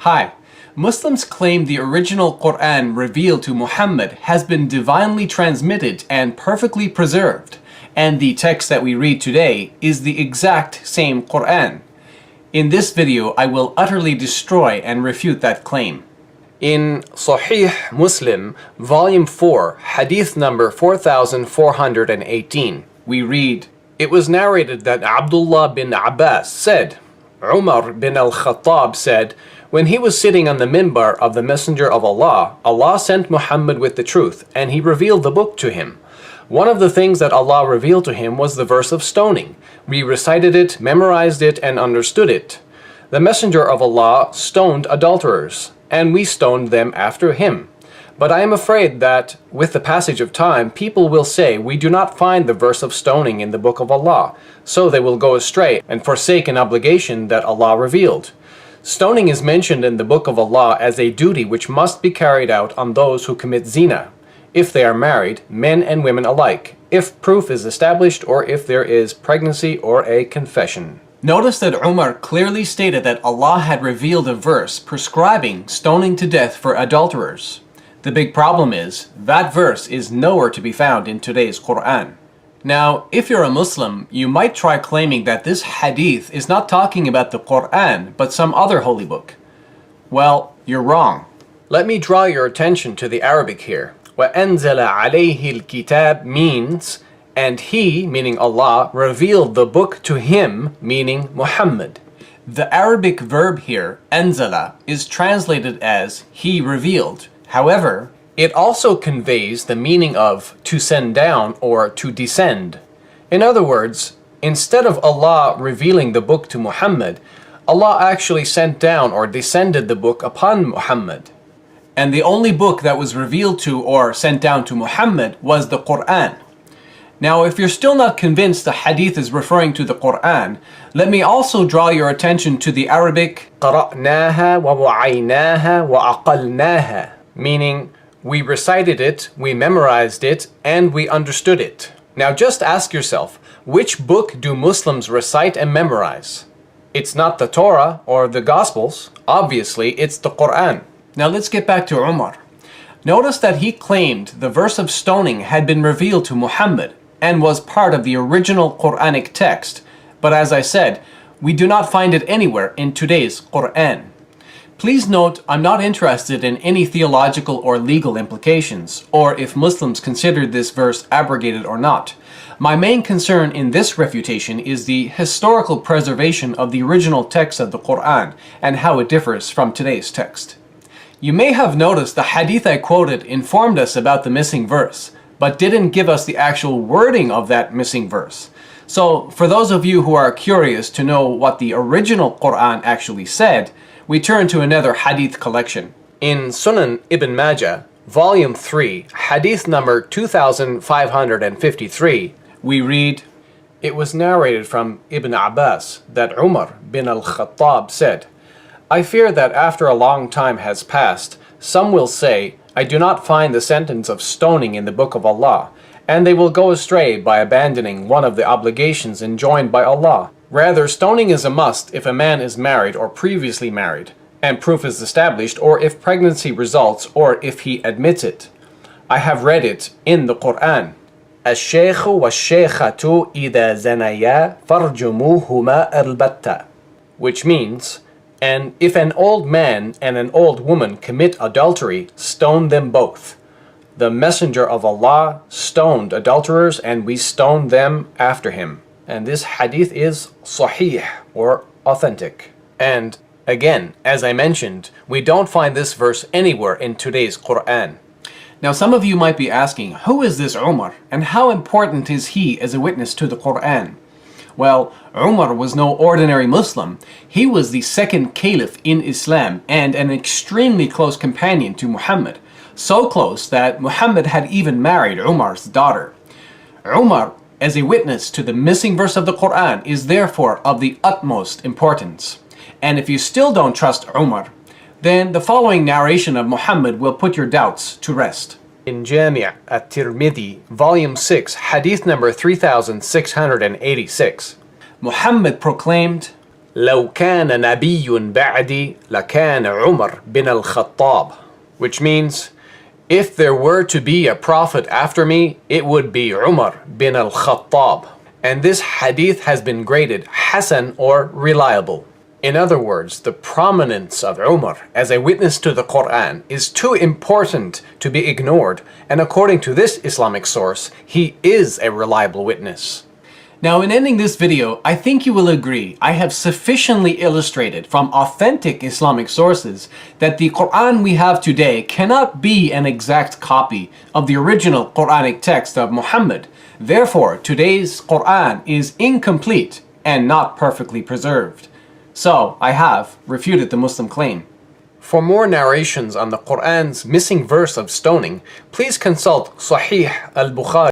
Hi. Muslims claim the original Quran revealed to Muhammad has been divinely transmitted and perfectly preserved, and the text that we read today is the exact same Quran. In this video, I will utterly destroy and refute that claim. In Sahih Muslim, Volume 4, Hadith number 4418, we read, "It was narrated that Abdullah bin Abbas said, Umar bin al-Khattab said, when he was sitting on the minbar of the Messenger of Allah, Allah sent Muhammad with the truth, and he revealed the book to him. One of the things that Allah revealed to him was the verse of stoning. We recited it, memorized it, and understood it. The Messenger of Allah stoned adulterers, and we stoned them after him. But I am afraid that, with the passage of time, people will say, we do not find the verse of stoning in the book of Allah, so they will go astray and forsake an obligation that Allah revealed. Stoning is mentioned in the book of Allah as a duty which must be carried out on those who commit zina, if they are married, men and women alike, if proof is established or if there is pregnancy or a confession." Notice that Umar clearly stated that Allah had revealed a verse prescribing stoning to death for adulterers. The big problem is, that verse is nowhere to be found in today's Quran. Now, if you're a Muslim, you might try claiming that this hadith is not talking about the Quran, but some other holy book. Well, you're wrong. Let me draw your attention to the Arabic here. وَأَنزَلَ عَلَيْهِ الْكِتَابِ means, and he, meaning Allah, revealed the book to him, meaning Muhammad. The Arabic verb here, anzala, is translated as he revealed. However, it also conveys the meaning of to send down or to descend. In other words, instead of Allah revealing the book to Muhammad, Allah actually sent down or descended the book upon Muhammad. And the only book that was revealed to or sent down to Muhammad was the Quran. Now, if you're still not convinced the hadith is referring to the Quran, let me also draw your attention to the Arabic قَرَأْنَاهَا وَوَعَيْنَاهَا وَأَقَلْنَاهَا, meaning we recited it, we memorized it, and we understood it. Now just ask yourself, which book do Muslims recite and memorize? It's not the Torah or the Gospels. Obviously, it's the Quran. Now let's get back to Umar. Notice that he claimed the verse of stoning had been revealed to Muhammad and was part of the original Quranic text. But as I said, we do not find it anywhere in today's Quran. Please note, I'm not interested in any theological or legal implications, or if Muslims consider this verse abrogated or not. My main concern in this refutation is the historical preservation of the original text of the Quran and how it differs from today's text. You may have noticed the hadith I quoted informed us about the missing verse, but didn't give us the actual wording of that missing verse. So, for those of you who are curious to know what the original Quran actually said, we turn to another hadith collection. In Sunan Ibn Majah, Volume 3, Hadith number 2553, we read, "It was narrated from Ibn Abbas that Umar bin al-Khattab said, I fear that after a long time has passed, some will say, I do not find the sentence of stoning in the book of Allah, and they will go astray by abandoning one of the obligations enjoined by Allah. Rather, stoning is a must if a man is married or previously married, and proof is established, or if pregnancy results, or if he admits it. I have read it in the Quran. الشيخ والشيخة إذا زنيا فارجموهما البتة, which means, and if an old man and an old woman commit adultery, stone them both. The Messenger of Allah stoned adulterers, and we stoned them after him." And this hadith is sahih, or authentic. And again, as I mentioned, we don't find this verse anywhere in today's Quran. Now some of you might be asking, who is this Umar, and how important is he as a witness to the Quran? Well, Umar was no ordinary Muslim. He was the second caliph in Islam and an extremely close companion to Muhammad. So close that Muhammad had even married Umar's daughter. Umar, as a witness to the missing verse of the Quran, is therefore of the utmost importance. And if you still don't trust Umar, then the following narration of Muhammad will put your doubts to rest. In Jami' at-Tirmidhi, Volume 6, Hadith number 3686, Muhammad proclaimed, لو كان نبي بعدي لكان عمر بن الخطاب, which means, if there were to be a prophet after me, it would be Umar bin al-Khattab. And this hadith has been graded Hasan or reliable. In other words, the prominence of Umar as a witness to the Quran is too important to be ignored, and according to this Islamic source, he is a reliable witness. Now, in ending this video, I think you will agree I have sufficiently illustrated from authentic Islamic sources that the Quran we have today cannot be an exact copy of the original Quranic text of Muhammad. Therefore, today's Quran is incomplete and not perfectly preserved. So, I have refuted the Muslim claim. For more narrations on the Quran's missing verse of stoning, please consult Sahih al-Bukhari.